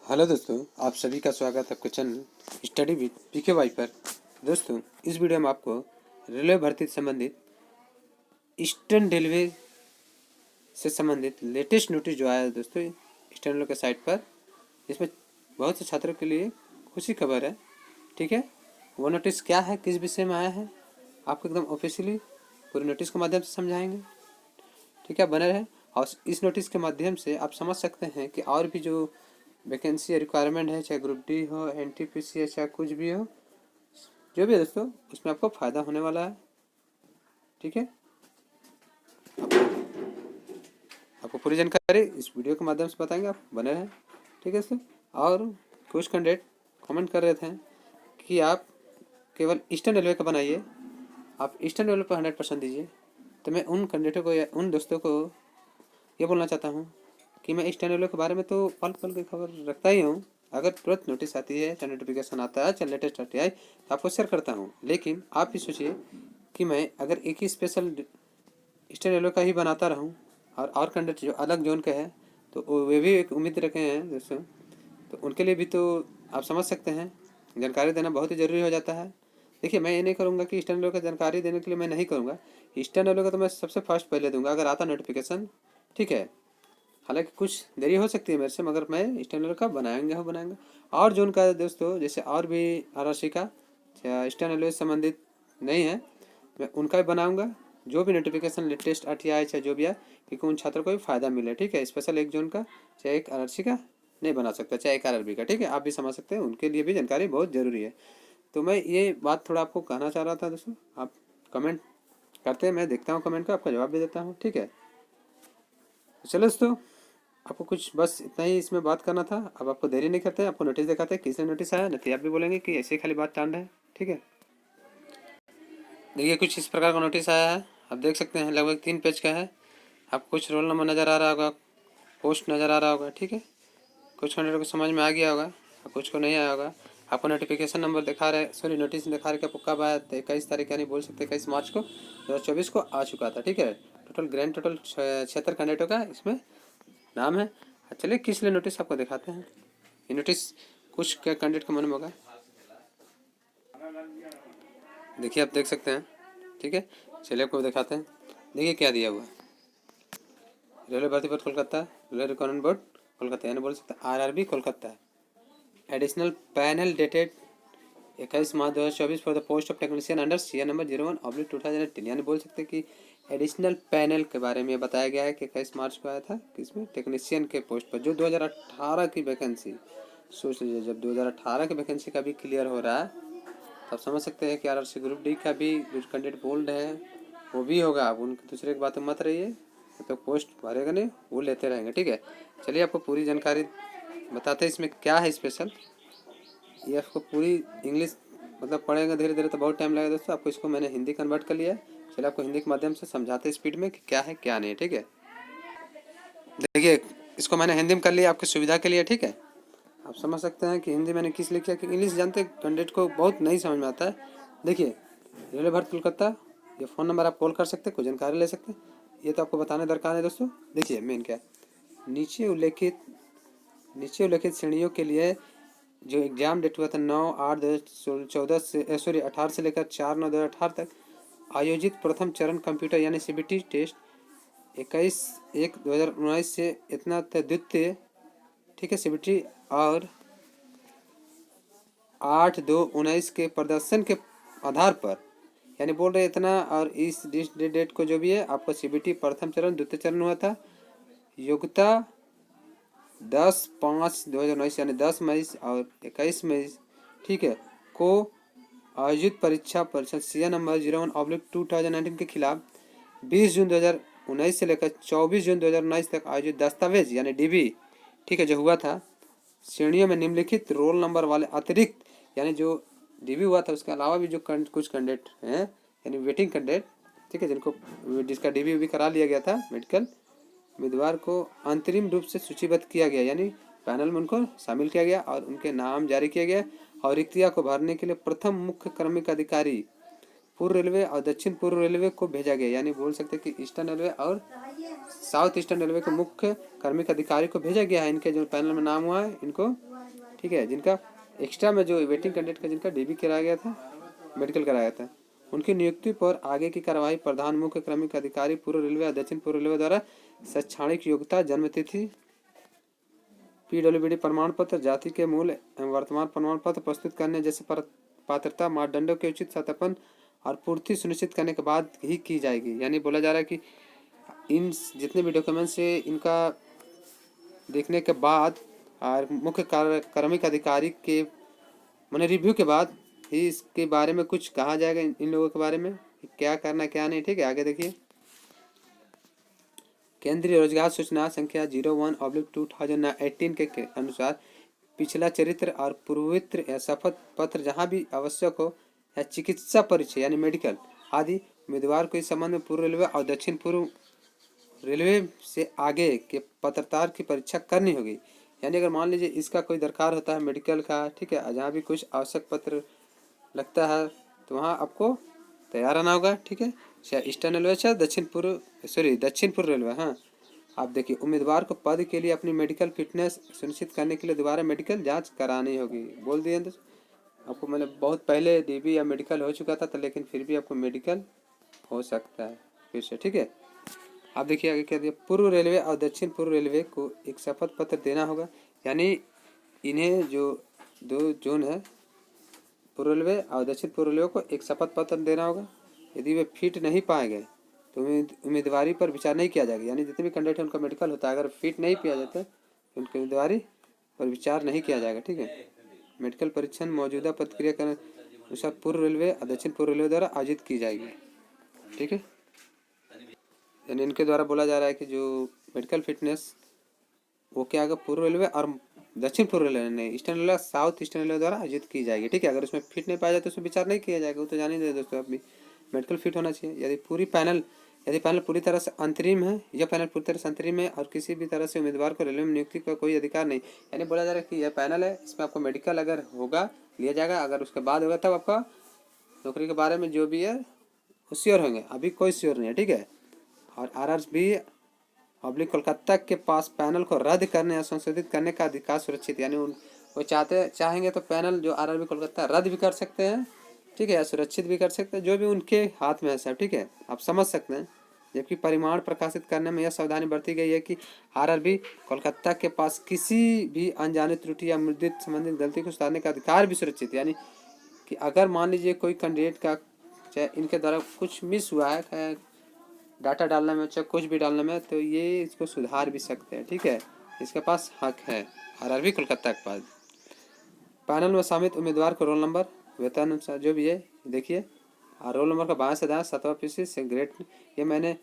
Hello दोस्तों, आप सभी का स्वागत है आपके channel study with PK Y पर। दोस्तों, इस वीडियो में आपको रेलवे भर्ती से संबंधित ईस्टर्न रेलवे से संबंधित लेटेस्ट नोटिस जो आया है दोस्तों ईस्टर्न रेलवे के साइट पर, इसमें बहुत से छात्रों के लिए खुशी खबर है। ठीक है, वो नोटिस क्या है, किस विषय में आया है, आपको एकदम ऑफिशियली पूरे नोटिस के माध्यम से समझाएंगे। ठीक है, बने रहें। और इस नोटिस के माध्यम से आप समझ सकते हैं कि और भी जो वैकेंसी या रिक्वायरमेंट है, चाहे ग्रुप डी हो, एनटीपीसी है, चाहे कुछ भी हो, जो भी है दोस्तों, उसमें आपको फ़ायदा होने वाला है। ठीक है, आपको पूरी जानकारी इस वीडियो के माध्यम से बताएंगे, आप बने रहें। ठीक है दोस्तों, और कुछ कैंडिडेट कमेंट कर रहे थे कि आप केवल ईस्टर्न रेलवे का बनाइए, आप ईस्टर्न रेलवे पर 100% दीजिए। तो मैं उन कैंडिडेटों को या उन दोस्तों को ये बोलना चाहता हूँ कि मैं ईस्टर्न रेलवे के बारे में तो पल पल की खबर रखता ही हूँ। अगर तुरंत नोटिस आती है, चाहे नोटिफिकेशन आता है, चाहे लेटेस्ट आती है, तो आपको शेयर करता हूँ। लेकिन आप भी सोचिए कि मैं अगर एक ही स्पेशल ईस्टर्न रेलवे का ही बनाता रहूँ और कैंडिडेट जो अलग जोन के हैं तो वे भी एक उम्मीद रखे हैं दोस्तों, तो उनके लिए भी तो आप समझ सकते हैं, जानकारी देना बहुत ही ज़रूरी हो जाता है। देखिए, मैं ये नहीं करूँगा कि ईस्टर्न रेलवे का जानकारी देने के लिए मैं नहीं करूँगा। ईस्टर्न रेलवे का तो मैं सबसे फर्स्ट पहले दूंगा अगर आता नोटिफिकेशन। ठीक है, हालांकि कुछ देरी हो सकती है मेरे से, मगर मैं ईस्टर्न रेलवे का बनाएंगे। और जोन का दोस्तों, जैसे और भी आरआरसी का ईस्टर्न रेलवे से संबंधित नहीं है, मैं उनका भी बनाऊंगा। जो भी नोटिफिकेशन लेटेस्ट आरटीआई चाहे जो भी है, क्योंकि उन छात्रों को भी फायदा मिले। ठीक है, स्पेशल एक जोन का चाहे एक आरआरसी का नहीं बना सकता, चाहे एक आरआरबी का। ठीक है, आप भी समझ सकते हैं, उनके लिए भी जानकारी बहुत ज़रूरी है। तो मैं ये बात थोड़ा आपको कहना चाह रहा था दोस्तों। आप कमेंट करते हैं, मैं देखता हूँ कमेंट का, आपका जवाब भी देता हूँ। ठीक है, चलो दोस्तों, आपको कुछ बस इतना ही इसमें बात करना था। अब आपको देरी नहीं करते हैं, आपको नोटिस दिखाते हैं किसने नोटिस आया, नहीं तो आप भी बोलेंगे कि ऐसे खाली बात टाल रहे हैं। ठीक है, देखिए कुछ इस प्रकार का नोटिस आया है, आप देख सकते हैं, लगभग 3 पेज का है। आपको कुछ रोल नंबर नज़र आ रहा होगा, पोस्ट नज़र आ रहा होगा। ठीक है, कुछ कैंडिडेट को समझ में आ गया होगा और कुछ को नहीं आया होगा। आपको नोटिफिकेशन नंबर दिखा रहे, सॉरी नोटिस दिखा रहे कि आपको कब आया, तो 21 तारीख यानी बोल सकते 21 मार्च को 2024 को आ चुका था। ठीक है, टोटल ग्रैंड टोटल 76 कैंडिडेटों का इसमें नाम है। चलिए किस लिए नोटिस आपको दिखाते हैं। ये नोटिस कुछ कैंडिडेट के मन में होगा, देखिए आप देख सकते हैं। ठीक है, चलिए आपको दिखाते हैं। देखिए क्या दिया हुआ है, रेलवे भर्ती board Kolkata, railway requirement board Kolkata, यानी बोल सकते हैं RRB Kolkata. Additional panel dated 21 March 2024 for the post of technician under CN number 01/2018, यानी बोल सकते हैं कि एडिशनल पैनल के बारे में बताया गया है कि 21 मार्च को आया था, किसमें, टेक्नीशियन के पोस्ट पर, जो 2018 की वैकेंसी। सोच लीजिए, जब 2018 की वैकेंसी का भी क्लियर हो रहा है, तब समझ सकते हैं कि आरआरसी ग्रुप डी का भी जो कैंडिडेट बोल्ड है वो भी होगा। अब उनकी दूसरे की बात मत रहिए, तो पोस्ट भरेगा नहीं, वो लेते रहेंगे। ठीक है, चलिए आपको पूरी जानकारी बताते हैं इसमें क्या है स्पेशल। ये आपको पूरी इंग्लिश मतलब पढ़ेंगे धीरे धीरे तो बहुत टाइम लगेगा दोस्तों। आपको इसको मैंने हिंदी कन्वर्ट कर लिया है, चलिए आपको हिंदी के माध्यम से समझाते स्पीड में कि क्या है क्या नहीं है। ठीक है, देखिए इसको मैंने हिंदी में कर लिया आपकी सुविधा के लिए। ठीक है, आप समझ सकते हैं कि हिंदी मैंने किस लिए किया, कि इंग्लिश जानते कैंडिडेट को बहुत नहीं समझ में आता है। देखिए, रेलवे भर्ती कोलकाता, ये फ़ोन नंबर आप कॉल कर सकते हैं, कोई जानकारी ले सकते हैं। ये तो आपको बताने दरकार है दोस्तों। देखिए मेन क्या है, नीचे उल्लेखित श्रेणियों के लिए जो एग्ज़ाम डेट हुआ था 9/8/2014 से 18 से लेकर 4/9/2018 तक, आयोजित प्रथम चरण कंप्यूटर यानी सीबीटी टेस्ट 21/1/2019 से इतना द्वितीय। ठीक है, सीबीटी और 8/2/19 के प्रदर्शन के आधार पर, यानी बोल रहे इतना, और इस डेट को जो भी है आपका सीबीटी प्रथम चरण द्वितीय चरण हुआ था। योग्यता 10/5/2019 यानी 10 मई और 21 मई, ठीक है, को आयोजित परीक्षा परिषद सीएन नंबर 01/2019 के खिलाफ 20 जून 2019 से लेकर 24 जून 2019 तक आयोजित दस्तावेज यानी डीबी, ठीक है, जो हुआ था, श्रेणियों में निम्नलिखित रोल नंबर वाले अतिरिक्त, यानी जो डीबी हुआ था उसके अलावा भी जो कुछ कैंडिडेट हैं, यानी वेटिंग कैंडिडेट, ठीक है, जिसका डीबी भी करा लिया गया था मेडिकल, उम्मीदवार को अंतरिम रूप से सूचीबद्ध किया गया, यानी पैनल में उनको शामिल किया गया और उनके नाम जारी किया गया। और रिक्तियां को भरने के लिए प्रथम मुख्य क्रमिक अधिकारी पूर्व रेलवे और दक्षिण पूर्व रेलवे को भेजा गया, यानी बोल सकते हैं कि ईस्टर्न रेलवे और साउथ ईस्टर्न रेलवे के मुख्य कार्मिक अधिकारी को भेजा गया है। इनके जो पैनल में नाम हुआ है इनको ठीक है, जिनका एक्स्ट्रा में जो वेटिंग कैंडिडेट का जिनका डीबी कराया गया था, मेडिकल कराया था, उनकी नियुक्ति पर आगे की कार्यवाही प्रधान मुख्य क्रमिक अधिकारी पूर्व रेलवे और दक्षिण पूर्व रेलवे द्वारा शैक्षणिक योग्यता, जन्मतिथि, पीडब्ल्यूडी प्रमाण पत्र, जाति के मूल एवं वर्तमान प्रमाण पत्र प्रस्तुत करने जैसे पात्रता मापदंडों के उचित सत्यापन और पूर्ति सुनिश्चित करने के बाद ही की जाएगी। यानी बोला जा रहा है कि इन जितने भी डॉक्यूमेंट्स है इनका देखने के बाद और मुख्य क्रमिक अधिकारी के मैंने रिव्यू के बाद ही इसके बारे में कुछ कहा जाएगा, इन लोगों के बारे में क्या करना क्या नहीं। ठीक है, आगे देखिए। केंद्रीय रोजगार सूचना संख्या 01/2018 के अनुसार पिछला चरित्र और पूर्वोत्तर या शपथ पत्र जहां भी आवश्यक हो या चिकित्सा परिचय यानी मेडिकल आदि उम्मीदवार को इस संबंध में पूर्व रेलवे और दक्षिण पूर्व रेलवे से आगे के पत्रकार की परीक्षा करनी होगी। यानी अगर मान लीजिए इसका कोई दरकार होता है मेडिकल का, ठीक है, जहाँ भी कुछ आवश्यक पत्र लगता है तो वहाँ आपको तैयार रहना होगा। ठीक है, चाहे ईस्टर्न रेलवे चाहे दक्षिण पूर्व रेलवे। हाँ, आप देखिए उम्मीदवार को पद के लिए अपनी मेडिकल फिटनेस सुनिश्चित करने के लिए दोबारा मेडिकल जांच करानी होगी। बोल दिए तो आपको, मतलब बहुत पहले डीबी या मेडिकल हो चुका था तो लेकिन फिर भी आपको मेडिकल हो सकता है फिर से। ठीक है, आप देखिए आगे क्या दिया, पूर्व रेलवे और दक्षिण पूर्व रेलवे को एक शपथ पत्र देना होगा। यानी इन्हें जो दो जोन है पूर्व रेलवे और दक्षिण पूर्व रेलवे को एक शपथ पत्र देना होगा। यदि वे फिट नहीं पाए गए तो उम्मीदवारी पर विचार नहीं किया जाएगा। यानी जितने भी कैंडिडेट उनका मेडिकल होता है, अगर फिट नहीं किया जाता तो उनकी उम्मीदवारी पर विचार नहीं किया जाएगा। ठीक है, मेडिकल परीक्षण मौजूदा प्रक्रिया के अनुसार पूर्व रेलवे और दक्षिण पूर्व रेलवे द्वारा आयोजित की जाएगी। ठीक है, यानी इनके द्वारा बोला जा रहा है कि जो मेडिकल फिटनेस वो क्या होगा, पूर्व रेलवे और दक्षिण पूर्व रेलवे नहीं, eastern railway south eastern railway द्वारा आयोजित की जाएगी। ठीक है, अगर उसमें फिट नहीं पाया जाए तो उसमें विचार नहीं किया जाएगा, वो तो जान ही दे दोस्तों। अभी मेडिकल फिट होना चाहिए। यदि पैनल पूरी तरह से अंतरिम है, यह पैनल पूरी तरह से अंतरिम है और किसी भी तरह से उम्मीदवार को रेलवे में नियुक्ति का कोई अधिकार नहीं। यानी बोला जा रहा है कि यह पैनल है, इसमें आपको मेडिकल अगर होगा लिया जाएगा, अगर उसके बाद होगा तब आपका नौकरी के बारे में जो भी है वो श्योर होंगे, अभी कोई श्योर नहीं है। ठीक है, और आरआरबी पब्लिक कोलकाता के पास पैनल को रद्द करने या संशोधित करने का अधिकार सुरक्षित। यानी वो चाहेंगे तो पैनल जो आरआरबी कोलकाता रद्द भी कर सकते हैं, ठीक है, या सुरक्षित भी कर सकते हैं, जो भी उनके हाथ में है सब। ठीक है, आप समझ सकते हैं। जबकि परिमाण प्रकाशित करने में यह सावधानी बरती गई है कि आरआरबी कोलकाता के पास किसी भी अनजाने त्रुटि या मुद्रित संबंधित गलती को सुधारने का अधिकार भी सुरक्षित। यानी कि अगर मान लीजिए कोई कैंडिडेट का चाहे इनके द्वारा कुछ मिस हुआ है डाटा डालने में, चाहे कुछ भी डालने में, तो ये इसको सुधार भी सकते हैं। ठीक है, इसके पास हक है आरआरबी कोलकाता के पास। पैनल में शामिल उम्मीदवार को रोल नंबर, वेतन अनुसार जो भी है देखिए, और रोल नंबर का बाएं से दाएं 7वां से ग्रेड, ये मैंने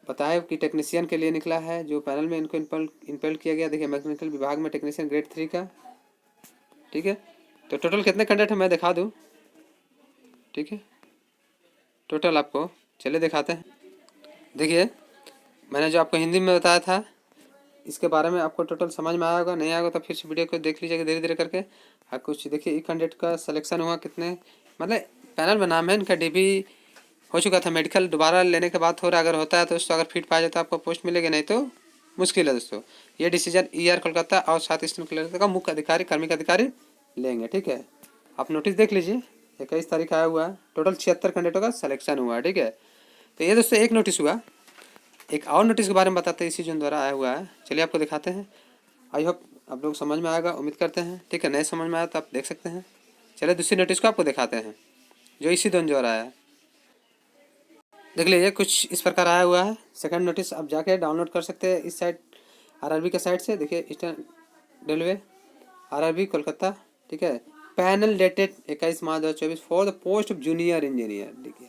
बताया कि टेक्नीशियन के लिए निकला है जो पैनल में इनको इम्पेल किया गया। देखिए मैकेनिकल विभाग में टेक्नीशियन ग्रेड 3 का। ठीक है, तो टोटल कितने कैंडिडेट है मैं दिखा दूँ। ठीक है, टोटल आपको चलिए दिखाते हैं। देखिए मैंने जो आपको हिंदी में बताया था इसके बारे में आपको टोटल समझ में आया होगा, नहीं आएगा तो फिर से वीडियो को देख लीजिएगा धीरे धीरे करके। और कुछ देखिए एक कैंडिडेट का सिलेक्शन हुआ कितने, मतलब पैनल में नाम है इनका, डीबी हो चुका था, मेडिकल दोबारा लेने के बाद हो रहा, अगर होता है तो दोस्तों अगर फिट पाया जाए तो आपको पोस्ट मिलेगी, नहीं तो मुश्किल है दोस्तों। ये डिसीजन ईआर कोलकाता और साउथ ईस्टर्न कोलकाता का मुख्य अधिकारी कार्मिक अधिकारी लेंगे। ठीक है, आप नोटिस देख लीजिए 21 तारीख आया हुआ है, टोटल 76 कैंडिडेटों का सिलेक्शन हुआ है। ठीक है, तो ये दोस्तों एक नोटिस हुआ। एक और नोटिस के बारे में बताते हैं इसी जून द्वारा आया हुआ है, चलिए आपको दिखाते हैं। आई होप आप लोग समझ में आएगा, उम्मीद करते हैं। ठीक है, नहीं समझ में आया तो आप देख सकते हैं। चलिए दूसरी नोटिस को आपको दिखाते हैं जो इसी जून द्वारा आया है। देख लीजिए कुछ इस प्रकार आया हुआ है। सेकंड नोटिस आप जाके डाउनलोड कर सकते हैं इस साइट आरआरबी के साइट से। देखिए ईस्टर्न रेलवे आरआरबी कोलकाता। ठीक है, panel dated 21 March 2024 for the post of junior engineer. देखिए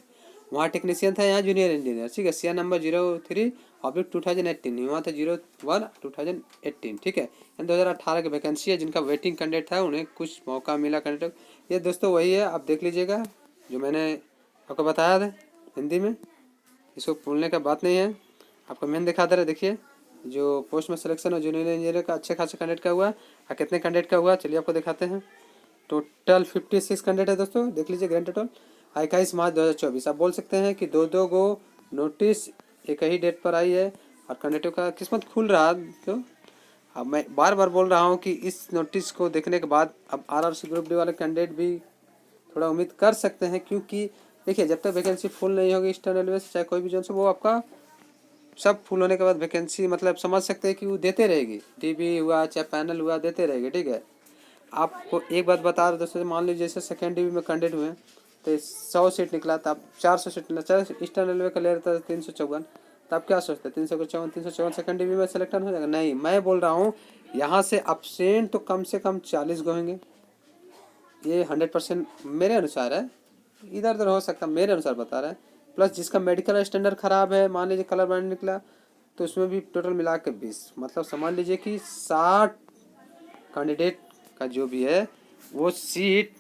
वहाँ टेक्नीशियन था, यहाँ जूनियर इंजीनियर। ठीक है, सीआर नंबर 03/2018, वहाँ था 01/2018। ठीक है, 2018 की वैकेंसी है। जिनका वेटिंग कैंडिडेट था उन्हें कुछ मौका मिला कैंडिडेट। ये दोस्तों वही है, आप देख लीजिएगा जो मैंने आपको बताया था हिंदी में, इसको भूलने का बात नहीं है। आपको मेन दिखा दे रहे, देखिए जो पोस्ट में सिलेक्शन है जूनियर इंजीनियर का अच्छे खासे कैंडिडेट का हुआ है। और कितने कैंडिडेट का हुआ चलिए आपको दिखाते हैं। टोटल 56 कैंडिडेट है दोस्तों, देख लीजिए ग्रैंड टोटल 21 मार्च 2024। आप बोल सकते हैं कि दो गो नोटिस एक ही डेट पर आई है और कैंडिडेटों का किस्मत खुल रहा तो अब मैं बार बार बोल रहा हूँ कि इस नोटिस को देखने के बाद अब आरआरसी ग्रुप डी वाले कैंडिडेट भी थोड़ा उम्मीद कर सकते हैं, क्योंकि देखिए जब तक वैकेंसी फुल नहीं होगी ईस्टर्न रेलवे से चाहे कोई भी जोन से, वो आपका सब फुल होने के बाद वैकेंसी मतलब समझ सकते हैं कि वो देते रहेगी, डीबी हुआ चाहे पैनल हुआ देते रहेगी। ठीक है, आपको एक बात बता रहे दोस्तों, मान लीजिए जैसे सेकेंड डीबी में कैंडिडेट हुए तो 100 सीट निकला, तो आप 400 सीट निकला, चाहे ईस्टर्न रेलवे का ले रहता है 354, तो आप क्या सोचते हैं 354 सेकेंड डीबी में सेलेक्ट हो जाएगा? नहीं, मैं बोल रहा हूँ यहाँ से अपसेंट तो कम से कम 40 गो होंगे, ये 100% मेरे अनुसार है, इधर उधर हो सकता है, मेरे अनुसार बता रहे हैं। प्लस जिसका मेडिकल स्टैंडर्ड खराब है, मान लीजिए कलर ब्लाइंड निकला, तो उसमें भी टोटल मिला के 20, मतलब समझ लीजिए कि 60 कैंडिडेट का जो भी है वो सीट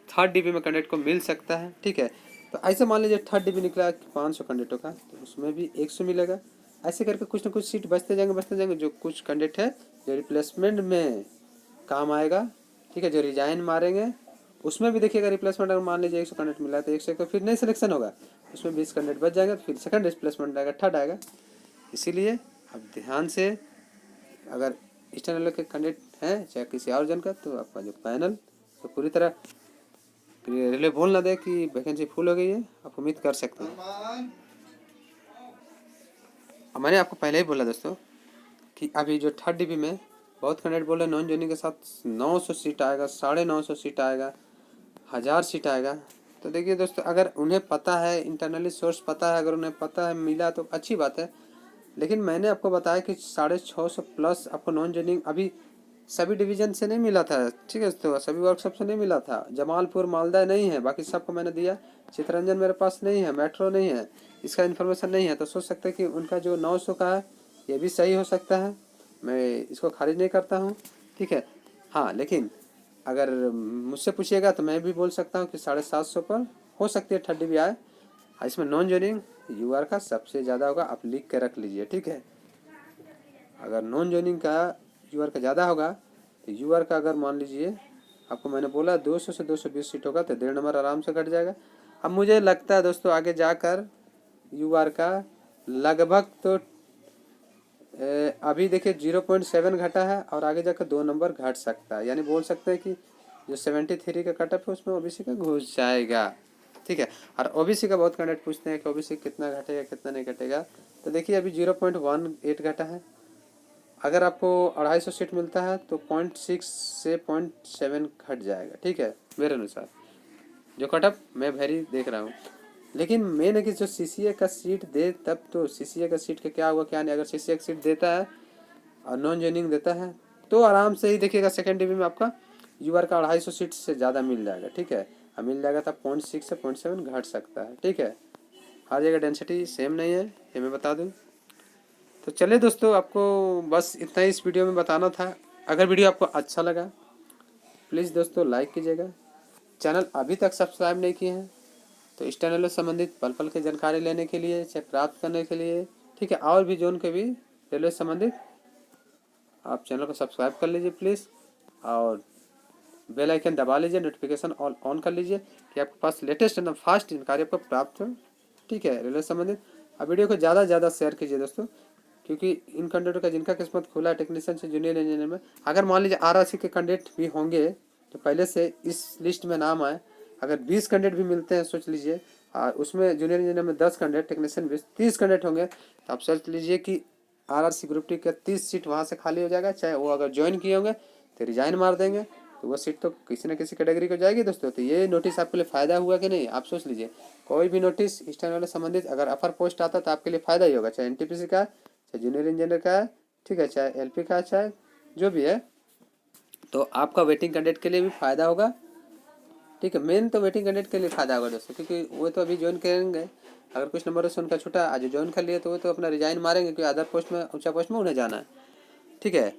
थर्ड डीबी में कैंडिडेट को मिल सकता है। ठीक है, तो ऐसे मान लीजिए थर्ड डीबी निकला 500 कैंडिडेटों का, तो उसमें भी 100 मिलेगा। ऐसे करके कुछ ना कुछ सीट बचते जाएंगे, जो कुछ कैंडिडेट है जो रिप्लेसमेंट में काम आएगा। ठीक है, जो रिजाइन मारेंगे उसमें भी देखिएगा रिप्लेसमेंट, अगर मान लीजिए 100 कैंडिडेट मिला तो 100 का फिर नहीं सिलेक्शन होगा, उसमें 20 कैंडिडेट बच जाएगा, तो फिर सेकंड रिप्लेसमेंट आएगा, थर्ड आएगा। इसीलिए अब ध्यान से, अगर एक्सटर्नल के कैंडिडेट हैं चाहे किसी और जन का, तो आपका जो पैनल तो पूरी तरह रेलवे बोल ना दे कि वैकेंसी फुल हो गई है, आप उम्मीद कर सकते हैं। अब मैंने आपको पहले ही बोला दोस्तों कि अभी जो थर्ड डीबी में बहुत कैंडिडेट बोल रहे हैं नॉन ज्वाइनिंग के साथ 900 सीट आएगा, 950 सीट आएगा, 1000 सीट आएगा। तो देखिए दोस्तों, अगर उन्हें पता है, इंटरनली सोर्स पता है, अगर उन्हें पता है मिला तो अच्छी बात है। लेकिन मैंने आपको बताया कि 650 प्लस आपको नॉन ज्वाइनिंग अभी सभी डिवीजन से नहीं मिला था। ठीक है, तो सभी वर्कशॉप से नहीं मिला था, जमालपुर मालदा नहीं है, बाकी सबको मैंने दिया। चितरंजन मेरे पास नहीं है, मेट्रो नहीं है, इसका इन्फॉर्मेशन नहीं है, तो सोच सकते हैं कि उनका जो 900 का है ये भी सही हो सकता है, मैं इसको खारिज नहीं करता हूँ। ठीक है, हाँ, लेकिन अगर मुझसे पूछिएगा तो मैं भी बोल सकता हूँ कि 750 पर हो सकती है थर्ड डीबी आए। इसमें नॉन ज्वाइनिंग यूआर का सबसे ज़्यादा होगा, आप लिख के रख लीजिए। ठीक है, अगर नॉन ज्वाइनिंग का यूआर का ज़्यादा होगा तो यूआर का अगर मान लीजिए आपको मैंने बोला 200 से 220 सीट होगा तो 1.5 नंबर आराम से घट जाएगा। अब मुझे लगता है दोस्तों आगे जाकर यूआर का लगभग तो अभी देखिए 0.7 घटा है और आगे जाकर 2 नंबर घट सकता है, यानी बोल सकते हैं कि जो 73 का कटअप है उसमें ओबीसी का घुस जाएगा। ठीक है, और ओबीसी का बहुत कैंडिडेट पूछते हैं कि ओबीसी कितना घटेगा कितना नहीं घटेगा, तो देखिए अभी 0.18 घटा है। अगर आपको 250 सीट मिलता है तो 0.6 से 0.7 घट जाएगा। ठीक है, मेरे अनुसार जो कटअप मैं वेरी देख रहा हूँ। लेकिन मेन है कि जो सीसीए का सीट दे, तब तो सीसीए का सीट का क्या हुआ क्या नहीं। अगर सीसीए का सीट देता है और नॉन ज्वाइनिंग देता है तो आराम से ही देखिएगा सेकेंड डिवी में आपका यूआर का 250 सीट से ज़्यादा मिल जाएगा। ठीक है, अब मिल जाएगा तब 0.6 से 0.7 घट सकता है। ठीक है, हर जगह डेंसिटी सेम नहीं है, ये मैं बता दूँ। तो चलिए दोस्तों, आपको बस इतना ही इस वीडियो में बताना था। अगर वीडियो आपको अच्छा लगा प्लीज़ दोस्तों लाइक कीजिएगा। चैनल अभी तक सब्सक्राइब नहीं किए हैं तो इस चैनल से संबंधित पल पल की जानकारी लेने के लिए, चाहे प्राप्त करने के लिए, ठीक है, और भी जोन के भी रेलवे संबंधित आप चैनल को सब्सक्राइब कर लीजिए प्लीज़, और बेल आइकन दबा लीजिए, नोटिफिकेशन ऑन कर लीजिए कि आपके पास लेटेस्ट एकदम फास्ट जानकारी आपको प्राप्त हो। ठीक है, रेलवे संबंधित। अब वीडियो को ज़्यादा से ज़्यादा शेयर कीजिए दोस्तों, क्योंकि इन कैंडिडेट का जिनका किस्मत खुला है टेक्नीशियन से जूनियर इंजीनियर में, अगर मान लीजिए आरआरसी के कैंडिडेट भी होंगे तो पहले से इस लिस्ट में नाम आए, अगर 20 कैंडिडेट भी मिलते हैं सोच लीजिए, और उसमें जूनियर इंजीनियर में 10 कैंडिडेट, टेक्नीशियन 20, 30 कैंडिडेट होंगे, तो आप सोच लीजिए कि आरआरसी ग्रुप टी का 30 सीट वहाँ से खाली हो जाएगा। चाहे वो अगर ज्वाइन किए होंगे तो रिजाइन मार देंगे, तो वो सीट तो किसी न किसी कैटेगरी को जाएगी दोस्तों। तो ये नोटिस आपके लिए फ़ायदा हुआ कि नहीं, आप सोच लीजिए। कोई भी नोटिस एक्सटर्नल वाले संबंधित अगर अपर पोस्ट आता तो आपके लिए फ़ायदा ही होगा, चाहे एनटीपीसी का, चाहे जूनियर इंजीनियर का है, ठीक है, चाहे एलपी का, चाहे जो भी है, तो आपका वेटिंग कैंडिडेट के लिए भी फ़ायदा होगा। ठीक है, मेन तो वेटिंग कैंडिडेट के लिए फ़ायदा होगा दोस्तों, क्योंकि वो तो अभी ज्वाइन करेंगे, अगर कुछ नंबरों से उनका छूटा, आज ज्वाइन कर लिए तो वो तो अपना रिजाइन मारेंगे, क्योंकि अदर पोस्ट में, ऊंचा पोस्ट में उन्हें जाना है। ठीक है,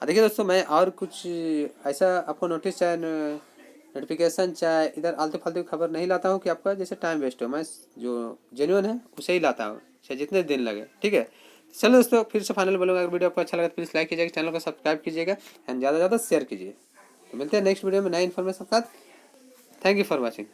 देखिए दोस्तों, मैं और कुछ ऐसा आपको नोटिस चाहे नोटिफिकेशन चाहे इधर आलतू फालतू की खबर नहीं लाता हूँ कि आपका जैसे टाइम वेस्ट हो। मैं जो जेन्युइन है उसे ही लाता हूँ, चाहे जितने दिन लगे। ठीक है, चलो दोस्तों, फिर से फाइनल बोलूँगा, अगर वीडियो आपको अच्छा लगा तो प्लीज़ लाइक कीजिएगा, चैनल को सब्सक्राइब कीजिएगा एंड ज़्यादा से ज़्यादा शेयर कीजिए। तो मिलते हैं नेक्स्ट वीडियो में नई इन्फॉर्मेशन के साथ। Thank you for watching.